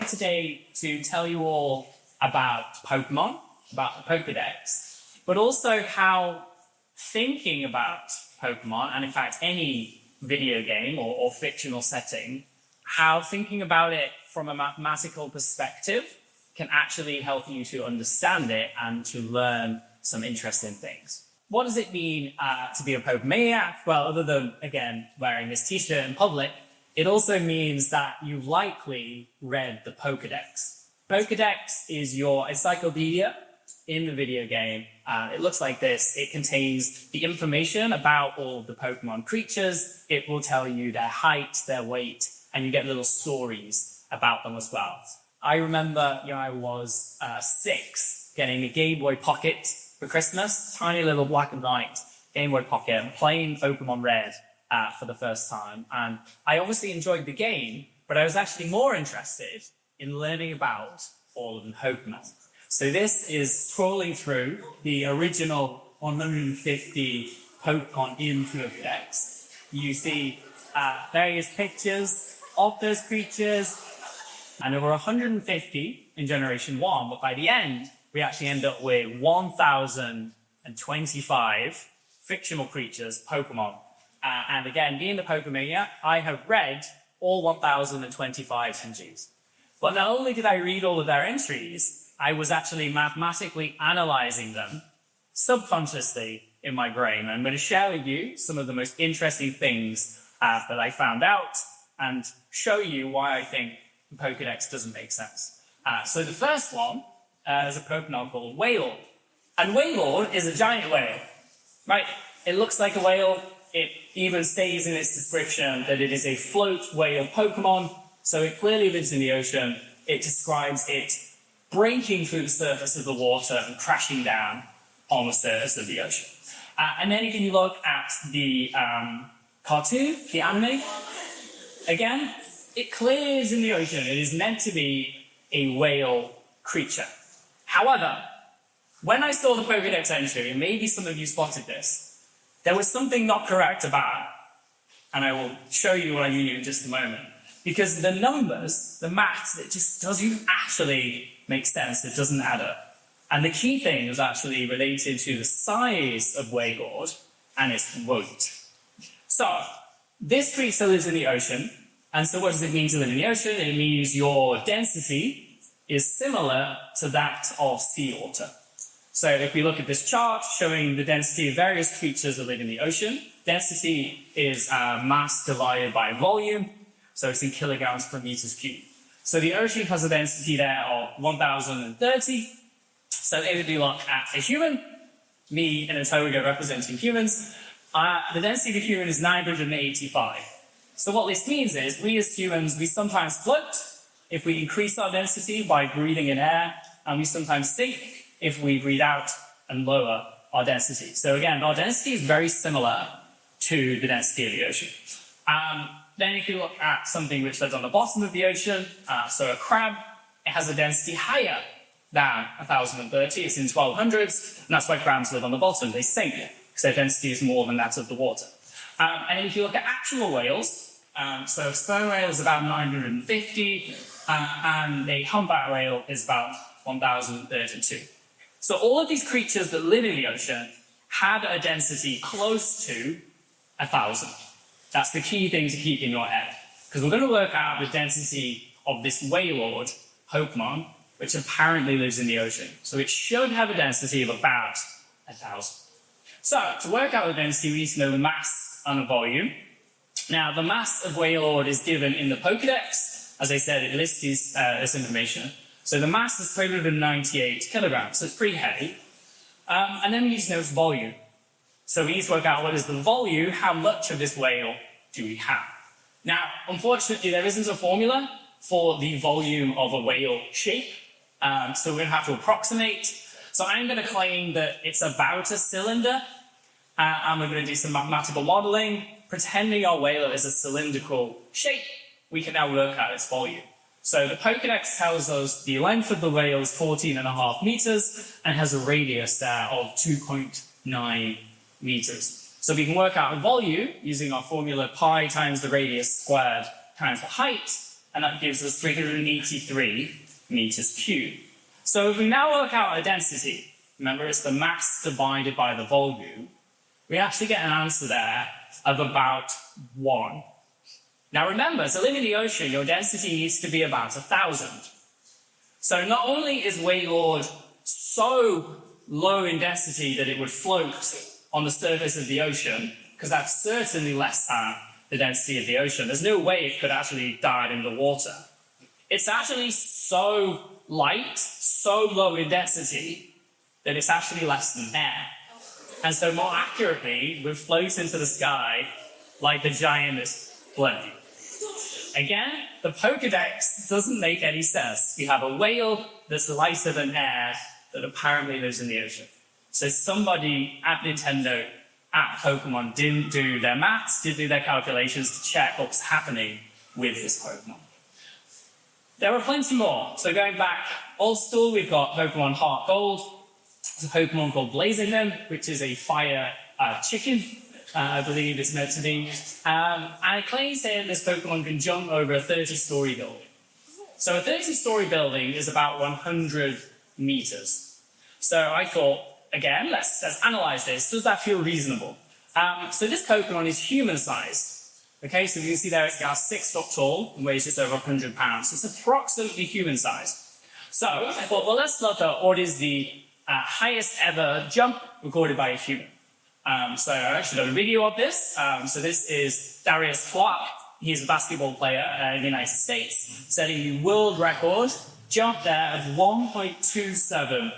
today to tell you all about Pokemon, about the Pokédex, but also how thinking about Pokemon, and in fact any video game or fictional setting, how thinking about it from a mathematical perspective can actually help you to understand it and to learn some interesting things. What does it mean to be a Pokemaniac? Well, other than, again, wearing this t-shirt in public, it also means that you've likely read the Pokédex. Pokédex is your encyclopedia in the video game. It looks like this. It contains the information about all of the Pokemon creatures. It will tell you their height, their weight, and you get little stories about them as well. I remember, I was 6, getting a Game Boy Pocket for Christmas, tiny little black and white Game Boy Pocket, and playing Pokemon Red for the first time. And I obviously enjoyed the game, but I was actually more interested in learning about all of the Pokemon. So this is scrolling through the original 150 Pokemon in Pokédex. You see various pictures of those creatures, and there were 150 in Generation 1, but by the end, we actually end up with 1,025 fictional creatures, Pokemon. And again, being the Pokemania, I have read all 1,025 entries. But not only did I read all of their entries, I was actually mathematically analyzing them subconsciously in my brain. I'm going to share with you some of the most interesting things that I found out and show you why I think the Pokédex doesn't make sense. So the first one is a Pokemon called Wailord. And Wailord is a giant whale, right? It looks like a whale. It even states in its description that it is a float whale Pokemon, so it clearly lives in the ocean. It describes it breaking through the surface of the water and crashing down on the surface of the ocean. And then if you look at the cartoon, the anime, again, it clearly is in the ocean. It is meant to be a whale creature. However, when I saw the Pokédex entry, and maybe some of you spotted this, there was something not correct about it. And I will show you what I mean in just a moment. Because the numbers, the maths, it just doesn't actually make sense. It doesn't add up. And the key thing is actually related to the size of Wailord and its weight. So, this creature lives in the ocean. And so what does it mean to live in the ocean? It means your density is similar to that of seawater. So if we look at this chart showing the density of various creatures that live in the ocean, density is mass divided by volume, so it's in kilograms per meters cubed. So the ocean has a density there of 1,030. So if we look at a human, me and Antonio representing humans, the density of a human is 985. So what this means is, we as humans, we sometimes float if we increase our density by breathing in air, and we sometimes sink if we breathe out and lower our density. So again, our density is very similar to the density of the ocean. Then if you look at something which lives on the bottom of the ocean, so a crab, it has a density higher than 1,030, it's in 1200s, and that's why crabs live on the bottom. They sink because their density is more than that of the water. And if you look at actual whales, so a sperm whale is about 950, and a humpback whale is about 1,032. So all of these creatures that live in the ocean had a density close to 1,000. That's the key thing to keep in your head, because we're going to work out the density of this Wailord Pokemon, which apparently lives in the ocean. So it should have a density of about 1,000. So to work out the density, we need to know the mass and the volume. Now, the mass of Wailord is given in the Pokédex. As I said, it lists this information. So the mass is 398 kilograms, so it's pretty heavy. And then we need to know its volume. So we need to work out what is the volume, how much of this whale do we have. Now, unfortunately, there isn't a formula for the volume of a whale shape, so we're going to have to approximate. So I'm going to claim that it's about a cylinder, and we're going to do some mathematical modeling. Pretending our whale is a cylindrical shape, we can now work out its volume. So the Pokédex tells us the length of the whale is 14.5 meters and has a radius there of 2.9 meters. So we can work out the volume using our formula pi times the radius squared times the height. and that gives us 383 meters cubed. So if we now work out our density, remember it's the mass divided by the volume, we actually get an answer there of about 1. Now remember, to live in the ocean, your density needs to be about 1,000. So not only is Wailord so low in density that it would float on the surface of the ocean, because that's certainly less than the density of the ocean. There's no way it could actually dive in the water. It's actually so light, so low in density, that it's actually less than air. And so more accurately, we float into the sky like the giant plane. Again, the Pokédex doesn't make any sense. We have a whale that's lighter than air that apparently lives in the ocean. So somebody at Nintendo, at Pokemon, didn't do their maths, didn't do their calculations to check what was happening with this Pokemon. There are plenty more. So going back old school, we've got Pokemon Heart Gold. It's a Pokemon called Blaziken, which is a fire chicken, I believe it's meant to be. And it claims here this Pokemon can jump over a 30-story building. So a 30-story building is about 100 meters. So I thought, again, let's analyze this. Does that feel reasonable? So this Pokemon is human-sized. Okay, so you can see there it's about 6 foot tall and weighs just over 100 pounds. It's approximately human-sized. So I thought, well, let's look at what is the highest ever jump recorded by a human. So I actually done a video of this. So this is Darius Clark. He's a basketball player in the United States, setting the world record jump there of 1.27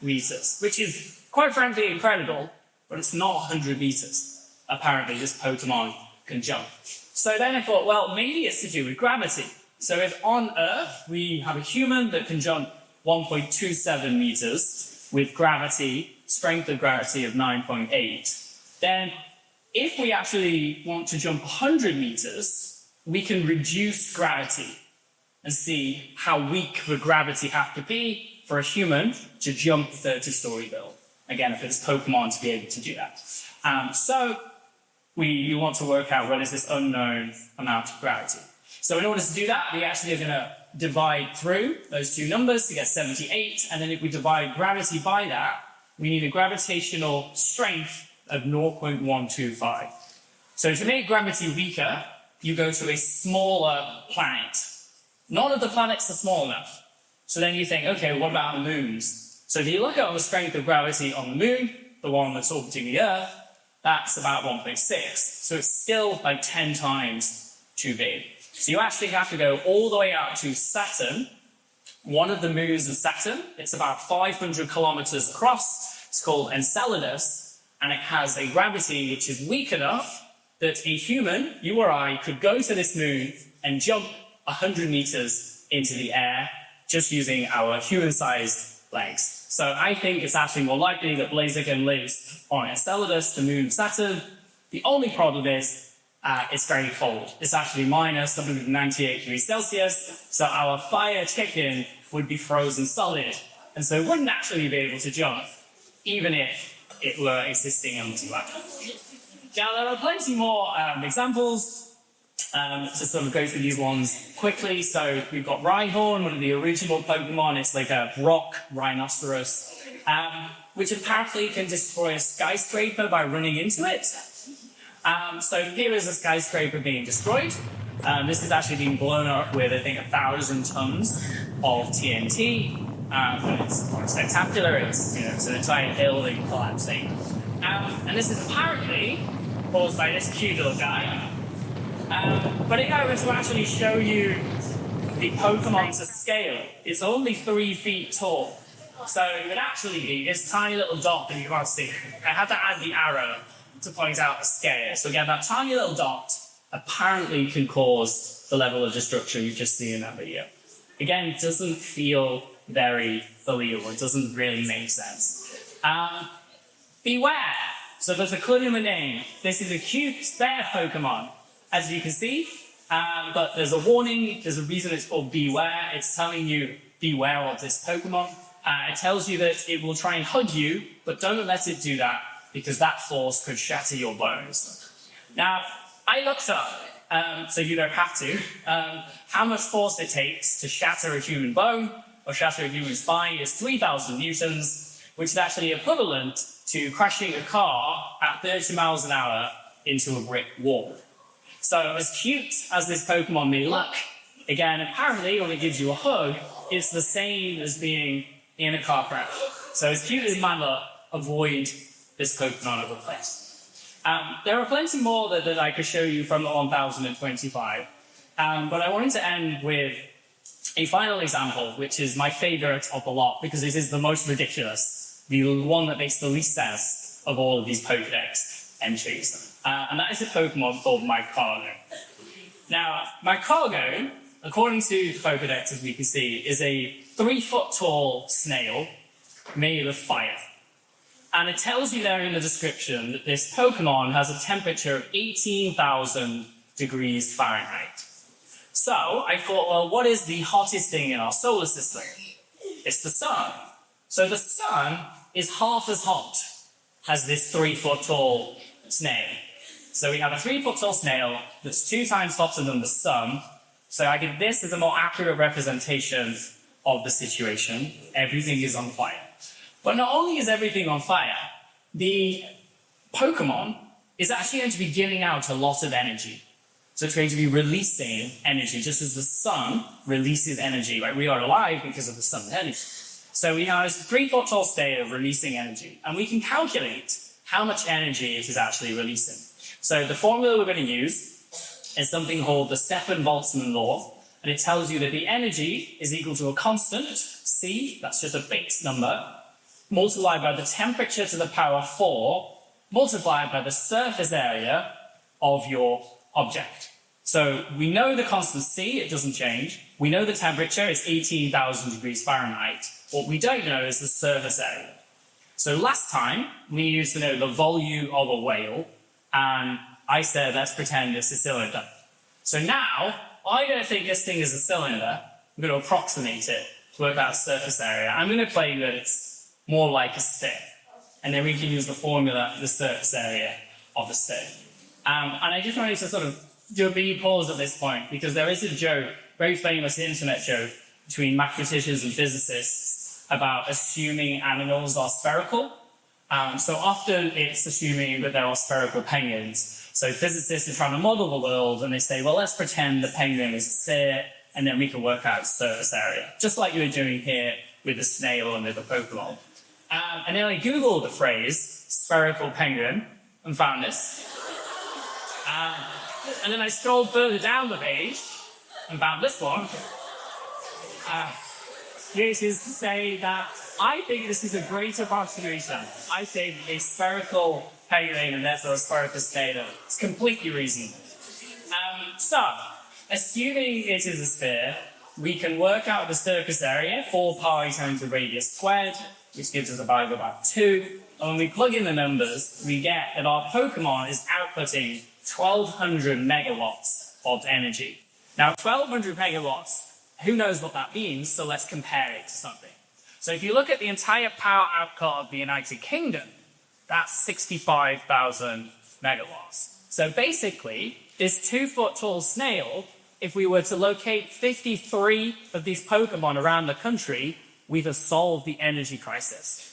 meters, which is quite frankly incredible, but it's not 100 meters. Apparently this Pokemon can jump. So then I thought, well, maybe it's to do with gravity. So if on Earth we have a human that can jump 1.27 meters with gravity, strength of gravity of 9.8, then if we actually want to jump 100 meters, we can reduce gravity and see how weak the gravity have to be for a human to jump a 30-story building. Again, if it's Pokemon to be able to do that. So we want to work out what is this unknown amount of gravity. So in order to do that, we actually are going to divide through those two numbers to get 78, and then if we divide gravity by that, we need a gravitational strength of 0.125. So to make gravity weaker, you go to a smaller planet. None of the planets are small enough. So then you think, okay, what about the moons? So if you look at the strength of gravity on the moon, the one that's orbiting the Earth, that's about 1.6. So it's still like 10 times too big. So you actually have to go all the way out to Saturn, one of the moons of Saturn. It's about 500 kilometers across. It's called Enceladus, and it has a gravity which is weak enough that a human, you or I, could go to this moon and jump 100 meters into the air just using our human-sized legs. So I think it's actually more likely that Blaziken lives on Enceladus, the moon of Saturn. The only problem is it's very cold. It's actually minus 198 degrees Celsius, so our fire chicken would be frozen solid, and so it wouldn't actually be able to jump, even if it were existing on the Earth. Now, there are plenty more examples. To sort of go through these ones quickly. So we've got Rhyhorn, one of the original Pokemon. It's like a rock rhinoceros, which apparently can destroy a skyscraper by running into it. So here is a skyscraper being destroyed. This is actually being blown up with, I think, 1,000 tons of TNT. But it's quite spectacular. It's an entire building collapsing. And this is apparently caused by this cute little guy. But if I were to actually show you the Pokemon to scale, it's only 3 feet tall. So it would actually be this tiny little dot that you can't see. I had to add the arrow to point out the scale. So again, that tiny little dot apparently can cause the level of destruction you've just seen in that video. Again, it doesn't feel very believable. It doesn't really make sense. Beware. So there's a clue in the name. This is a cute bear Pokemon, as you can see. But there's a warning. There's a reason it's called Beware. It's telling you beware of this Pokemon. It tells you that it will try and hug you, but don't let it do that, because that force could shatter your bones. Now, I looked up so you don't have to, how much force it takes to shatter a human bone or shatter a human spine is 3,000 newtons, which is actually equivalent to crashing a car at 30 miles an hour into a brick wall. So as cute as this Pokemon may look, again, apparently when it gives you a hug, it's the same as being in a car crash. So as cute as it might look, avoid this Pokemon of a place. There are plenty more that I could show you from the 1025, but I wanted to end with a final example, which is my favorite of the lot, because this is the most ridiculous, the one that makes the least sense of all of these Pokédex entries. And that is a Pokemon called Magcargo. Now, Magcargo, according to the Pokédex, as we can see, is a 3-foot-tall snail made of fire. And it tells you there in the description that this Pokemon has a temperature of 18,000 degrees Fahrenheit. So I thought, well, what is the hottest thing in our solar system? It's the sun. So the sun is half as hot as this 3-foot-tall snail. So we have a 3-foot-tall snail that's 2 times hotter than the sun. So I get this as a more accurate representation of the situation. Everything is on fire. But not only is everything on fire, the Pokemon is actually going to be giving out a lot of energy. So it's going to be releasing energy, just as the sun releases energy. Right? We are alive because of the sun's energy. So we have this 3-foot-tall snail releasing energy, and we can calculate how much energy it is actually releasing. So the formula we're going to use is something called the Stefan-Boltzmann law, and it tells you that the energy is equal to a constant, C, that's just a fixed number, multiplied by the temperature to the power 4, multiplied by the surface area of your object. So we know the constant C, it doesn't change. We know the temperature is 18,000 degrees Fahrenheit. What we don't know is the surface area. So last time, we used to know the volume of a whale, and I said, let's pretend it's a cylinder. So now, I don't think this thing is a cylinder. I'm going to approximate it to work out surface area. I'm going to claim that it's more like a stick. And then we can use the formula for the surface area of the stick. And I just wanted to sort of do a big pause at this point, because there is a joke, very famous internet joke, between mathematicians and physicists about assuming animals are spherical. So often it's assuming that there are spherical penguins. So physicists are trying to model the world, and they say, well, let's pretend the penguin is a sphere, and then we can work out surface area, just like you were doing here with the snail and with the Pokemon. And then I Googled the phrase spherical penguin and found this. And then I scrolled further down the page and found this one. This is to say that I think this is a great approximation. I think a spherical penguin and therefore a spherical snail is completely reasonable. So, assuming it is a sphere, we can work out the surface area, 4 pi times the radius squared, which gives us a value of about 2. And when we plug in the numbers, we get that our Pokemon is outputting 1,200 megawatts of energy. Now, 1,200 megawatts, who knows what that means, so let's compare it to something. So if you look at the entire power output of the United Kingdom, that's 65,000 megawatts. So basically, this 2-foot-tall snail, if we were to locate 53 of these Pokemon around the country, we'd have solved the energy crisis.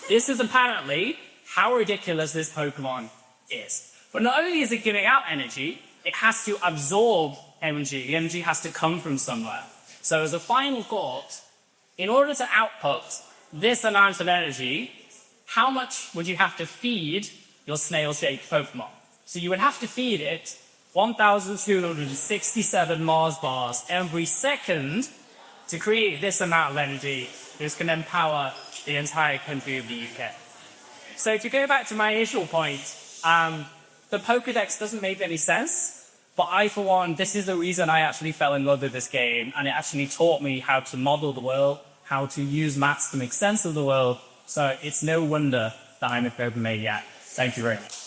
This is apparently how ridiculous this Pokemon is. But not only is it giving out energy, it has to absorb energy. The energy has to come from somewhere. So as a final thought, in order to output this amount of energy, how much would you have to feed your snail-shaped Pokemon? So you would have to feed it 1,267 Mars bars every second to create this amount of energy. This can then power the entire country of the UK. So to go back to my initial point, the Pokédex doesn't make any sense, but I, for one, this is the reason I actually fell in love with this game, and it actually taught me how to model the world, how to use maths to make sense of the world, so it's no wonder that I'm a Pokemon maniac. Thank you very much.